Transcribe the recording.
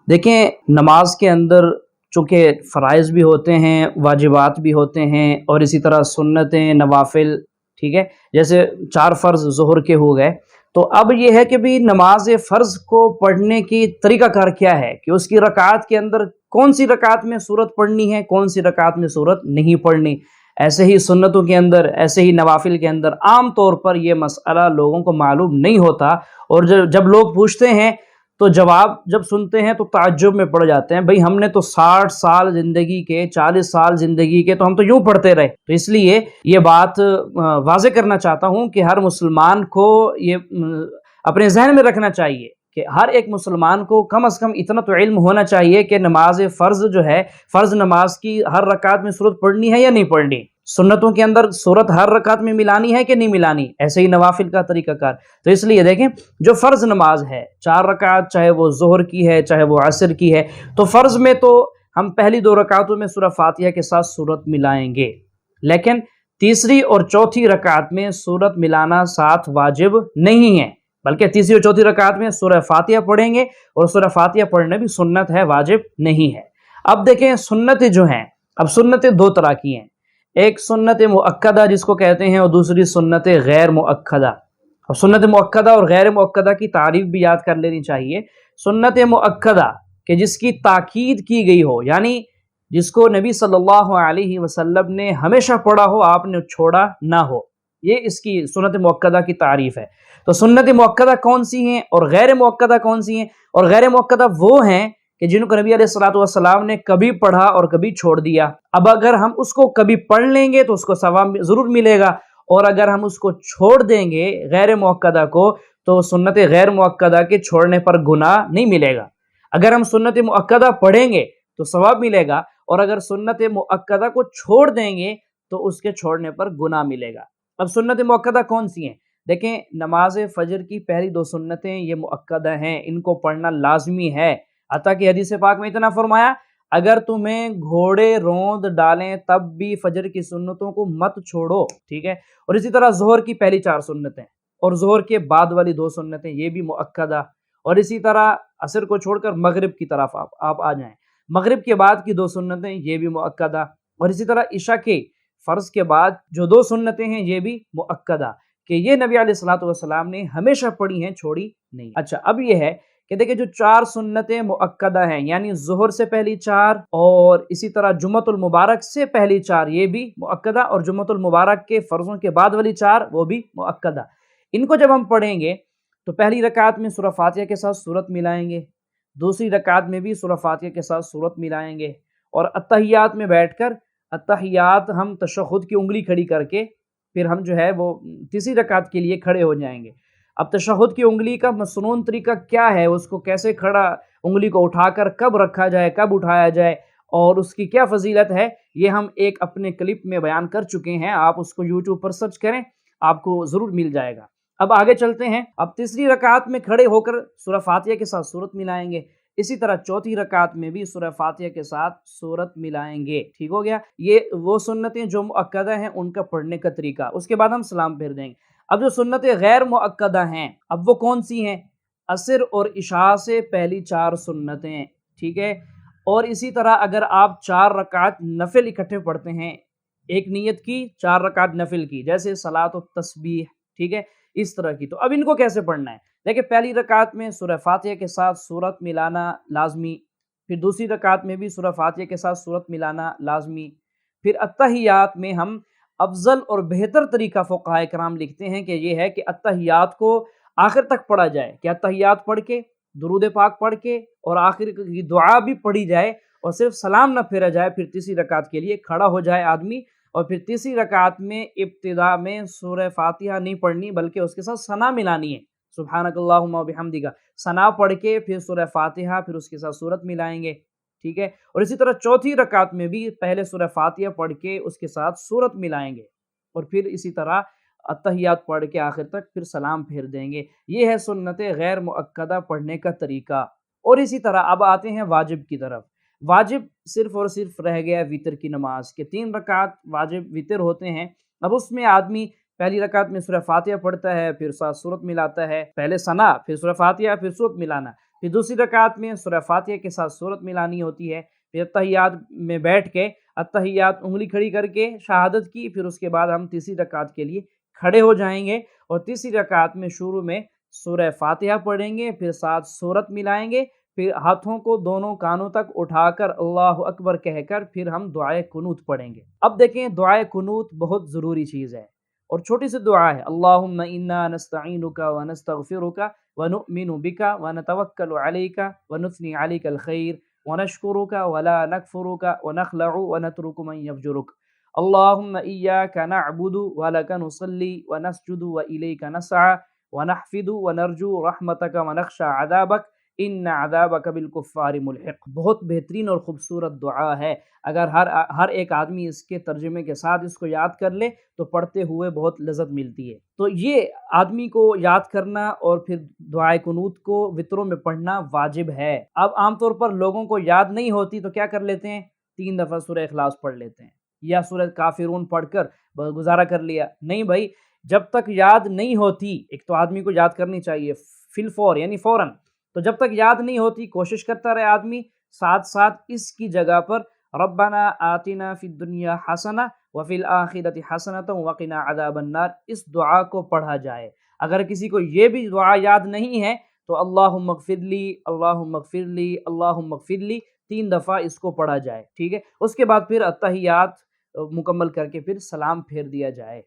دیکھیں نماز کے اندر چونکہ فرائض بھی ہوتے ہیں، واجبات بھی ہوتے ہیں، اور اسی طرح سنتیں، نوافل، ٹھیک ہے، جیسے 4 فرض ظہر کے ہو گئے۔ تو اب یہ ہے کہ بھی نماز فرض کو پڑھنے کی طریقہ کار کیا ہے، کہ اس کی رکعات کے اندر کون سی رکعت میں سورت پڑھنی ہے، کون سی رکعت میں سورت نہیں پڑھنی۔ ایسے ہی سنتوں کے اندر، ایسے ہی نوافل کے اندر عام طور پر یہ مسئلہ لوگوں کو معلوم نہیں ہوتا، اور جب لوگ پوچھتے ہیں تو جواب جب سنتے ہیں تو تعجب میں پڑ جاتے ہیں، بھئی ہم نے تو 60 سال زندگی کے، 40 سال زندگی کے، تو ہم تو یوں پڑھتے رہے۔ تو اس لیے یہ بات واضح کرنا چاہتا ہوں کہ ہر مسلمان کو یہ اپنے ذہن میں رکھنا چاہیے کہ ہر ایک مسلمان کو کم از کم اتنا تو علم ہونا چاہیے کہ نماز فرض جو ہے، فرض نماز کی ہر رکعت میں سورت پڑھنی ہے یا نہیں پڑھنی، سنتوں کے اندر سورت ہر رکعت میں ملانی ہے کہ نہیں ملانی، ایسے ہی نوافل کا طریقہ کار۔ تو اس لیے دیکھیں، جو فرض نماز ہے 4 رکعت، چاہے وہ ظہر کی ہے چاہے وہ عصر کی ہے، تو فرض میں تو ہم پہلی 2 رکعتوں میں سورہ فاتحہ کے ساتھ سورت ملائیں گے، لیکن تیسری اور چوتھی رکعت میں سورت ملانا ساتھ واجب نہیں ہے، بلکہ تیسری اور چوتھی رکعت میں سورہ فاتحہ پڑھیں گے، اور سورہ فاتحہ پڑھنا بھی سنت ہے، واجب نہیں ہے۔ اب دیکھیں سنتیں جو ہیں، اب سنتیں 2 طرح کی ہیں، ایک سنت مؤکدہ جس کو کہتے ہیں، اور دوسری سنت غیر مؤکدہ۔ اور سنت مؤکدہ اور غیر مؤکدہ کی تعریف بھی یاد کر لینی چاہیے۔ سنت مؤکدہ کہ جس کی تاکید کی گئی ہو، یعنی جس کو نبی صلی اللہ علیہ وسلم نے ہمیشہ پڑھا ہو، آپ نے چھوڑا نہ ہو، یہ اس کی سنت مؤکدہ کی تعریف ہے۔ تو سنت مؤکدہ کون سی ہیں اور غیر مؤکدہ کون سی ہیں؟ اور غیر مؤکدہ وہ ہیں کہ جن کو نبی علیہ الصلوۃ والسلام نے کبھی پڑھا اور کبھی چھوڑ دیا۔ اب اگر ہم اس کو کبھی پڑھ لیں گے تو اس کو ثواب ضرور ملے گا، اور اگر ہم اس کو چھوڑ دیں گے غیر مؤکدہ کو، تو سنت غیر مؤکدہ کے چھوڑنے پر گناہ نہیں ملے گا۔ اگر ہم سنت مؤکدہ پڑھیں گے تو ثواب ملے گا، اور اگر سنت مؤکدہ کو چھوڑ دیں گے تو اس کے چھوڑنے پر گناہ ملے گا۔ اب سنت مؤکدہ کون سی ہیں؟ دیکھیں، نماز فجر کی پہلی 2 سنتیں یہ مؤکدہ ہیں، ان کو پڑھنا لازمی ہے۔ عطا کی حدیث پاک میں اتنا فرمایا، اگر تمہیں گھوڑے روند ڈالیں تب بھی فجر کی سنتوں کو مت چھوڑو، ٹھیک ہے۔ اور اسی طرح ظہر کی پہلی 4 سنتیں، اور ظہر کے بعد والی 2 سنتیں یہ بھی مؤکدہ، اور اسی طرح عصر کو چھوڑ کر مغرب کی طرف آپ آ جائیں، مغرب کے بعد کی 2 سنتیں یہ بھی مؤکدہ، اور اسی طرح عشاء کے فرض کے بعد جو 2 سنتیں ہیں یہ بھی مؤکدہ، کہ یہ نبی علیہ الصلوۃ والسلام نے ہمیشہ پڑھی ہیں، چھوڑی نہیں۔ اچھا، اب یہ ہے کہ دیکھیں جو 4 سنتیں مؤکدہ ہیں، یعنی ظہر سے پہلی 4، اور اسی طرح جمعۃ المبارک سے پہلی 4 یہ بھی مؤکدہ، اور جمعۃ المبارک کے فرضوں کے بعد والی 4 وہ بھی مؤکدہ۔ ان کو جب ہم پڑھیں گے تو پہلی رکعت میں سورہ فاتحہ کے ساتھ سورت ملائیں گے، دوسری رکعت میں بھی سورہ فاتحہ کے ساتھ سورت ملائیں گے، اور اتحیات میں بیٹھ کر اتحیات ہم تشہد کی انگلی کھڑی کر کے پھر ہم جو ہے وہ تیسری رکعت کے لیے کھڑے ہو جائیں گے۔ اب تشہد کی انگلی کا مسنون طریقہ کیا ہے، اس کو کیسے کھڑا، انگلی کو اٹھا کر کب رکھا جائے، کب اٹھایا جائے، اور اس کی کیا فضیلت ہے، یہ ہم ایک اپنے کلپ میں بیان کر چکے ہیں، آپ اس کو یوٹیوب پر سرچ کریں، آپ کو ضرور مل جائے گا۔ اب آگے چلتے ہیں، اب تیسری رکعت میں کھڑے ہو کر سورہ فاتحہ کے ساتھ سورت ملائیں گے، اسی طرح چوتھی رکعت میں بھی سورہ فاتحہ کے ساتھ سورت ملائیں گے، ٹھیک ہو گیا۔ یہ وہ سنتیں جو مؤکدہ ہیں ان کا پڑھنے کا طریقہ، اس کے بعد ہم سلام پھیر دیں گے۔ اب جو سنتیں غیر مؤکدہ ہیں، اب وہ کون سی ہیں؟ عصر اور عشاء سے پہلی 4 سنتیں، ٹھیک ہے، اور اسی طرح اگر آپ 4 رکعت نفل اکٹھے پڑھتے ہیں، ایک نیت کی 4 رکعت نفل کی، جیسے صلاۃ و تسبیح، ٹھیک ہے، اس طرح کی، تو اب ان کو کیسے پڑھنا ہے؟ دیکھیں، پہلی رکعت میں سورہ فاتحہ کے ساتھ سورت ملانا لازمی، پھر دوسری رکعت میں بھی سورہ فاتحہ کے ساتھ سورت ملانا لازمی، پھر اتحیات میں ہم افضل اور بہتر طریقہ فقہاء کرام لکھتے ہیں کہ یہ ہے کہ اتحیات کو آخر تک پڑھا جائے، کہ اتحیات پڑھ کے، درود پاک پڑھ کے، اور آخر کی دعا بھی پڑھی جائے، اور صرف سلام نہ پھیرا جائے، پھر تیسری رکعت کے لیے کھڑا ہو جائے آدمی، اور پھر تیسری رکعت میں ابتدا میں سورہ فاتحہ نہیں پڑھنی بلکہ اس کے ساتھ ثنا ملانی ہے، سبحانک اللہم و بحمدک، ثنا پڑھ کے پھر سورہ فاتحہ، پھر اس کے ساتھ سورت ملائیں گے، ٹھیک ہے۔ اور اسی طرح چوتھی رکعت میں بھی پہلے سورہ فاتحہ پڑھ کے اس کے ساتھ سورت ملائیں گے، اور پھر اسی طرح اتحیات پڑھ کے آخر تک پھر سلام پھیر دیں گے۔ یہ ہے سنت غیر مؤکدہ پڑھنے کا طریقہ۔ اور اسی طرح اب آتے ہیں واجب کی طرف۔ واجب صرف اور صرف رہ گیا وتر کی نماز کے 3 رکعت واجب وتر ہوتے ہیں۔ اب اس میں آدمی پہلی رکعت میں سورہ فاتحہ پڑھتا ہے، پھر ساتھ سورت ملاتا ہے، پہلے ثنا، پھر سورہ فاتحہ، پھر سورت ملانا۔ پھر دوسری رکعت میں سورہ فاتحہ کے ساتھ سورت ملانی ہوتی ہے، پھر اتحیات میں بیٹھ کے اتحیات انگلی کھڑی کر کے شہادت کی، پھر اس کے بعد ہم تیسری رکعت کے لیے کھڑے ہو جائیں گے اور تیسری رکعت میں شروع میں سورہ فاتحہ پڑھیں گے، پھر ساتھ سورت ملائیں گے، پھر ہاتھوں کو دونوں کانوں تک اٹھا کر اللہ اکبر کہہ کر پھر ہم دعائے قنوت پڑھیں گے۔ اب دیکھیں دعائے قنوت بہت ضروری چیز ہے اور چھوٹی سی دعا ہے، اللہم انا نستعینک ونستغفرک ونؤمن بک ونتوکل علیک ونثنی علیک الخیر ونشکرک ولا نکفرک ونخلع ونترک من یفجرک اللہم ایاک نعبد ولک نصلی ونسجد والیک نسعى ونحفظ ونرجو رحمتک ونخشى عذابک ان عذابک بالکفار ملحق۔ بہت بہترین اور خوبصورت دعا ہے، اگر ہر ایک آدمی اس کے ترجمے کے ساتھ اس کو یاد کر لے تو پڑھتے ہوئے بہت لذت ملتی ہے۔ تو یہ آدمی کو یاد کرنا اور پھر دعائے قنوت کو وطروں میں پڑھنا واجب ہے۔ اب عام طور پر لوگوں کو یاد نہیں ہوتی تو کیا کر لیتے ہیں، 3 دفعہ سورہ اخلاص پڑھ لیتے ہیں یا سورہ کافرون پڑھ کر گزارا کر لیا۔ نہیں بھائی، جب تک یاد نہیں ہوتی، ایک تو آدمی کو یاد کرنی چاہیے فی الفور یعنی فوراً، تو جب تک یاد نہیں ہوتی کوشش کرتا رہے آدمی، ساتھ ساتھ اس کی جگہ پر ربنا آتنا فی الدنیا حسنہ وفی الآخرۃ حسنۃ وقنا عذاب النار اس دعا کو پڑھا جائے۔ اگر کسی کو یہ بھی دعا یاد نہیں ہے تو اللہم اغفر لی، اللہم اغفر لی، اللہم اغفر لی 3 دفعہ اس کو پڑھا جائے، ٹھیک ہے۔ اس کے بعد پھر اتحیات مکمل کر کے پھر سلام پھیر دیا جائے۔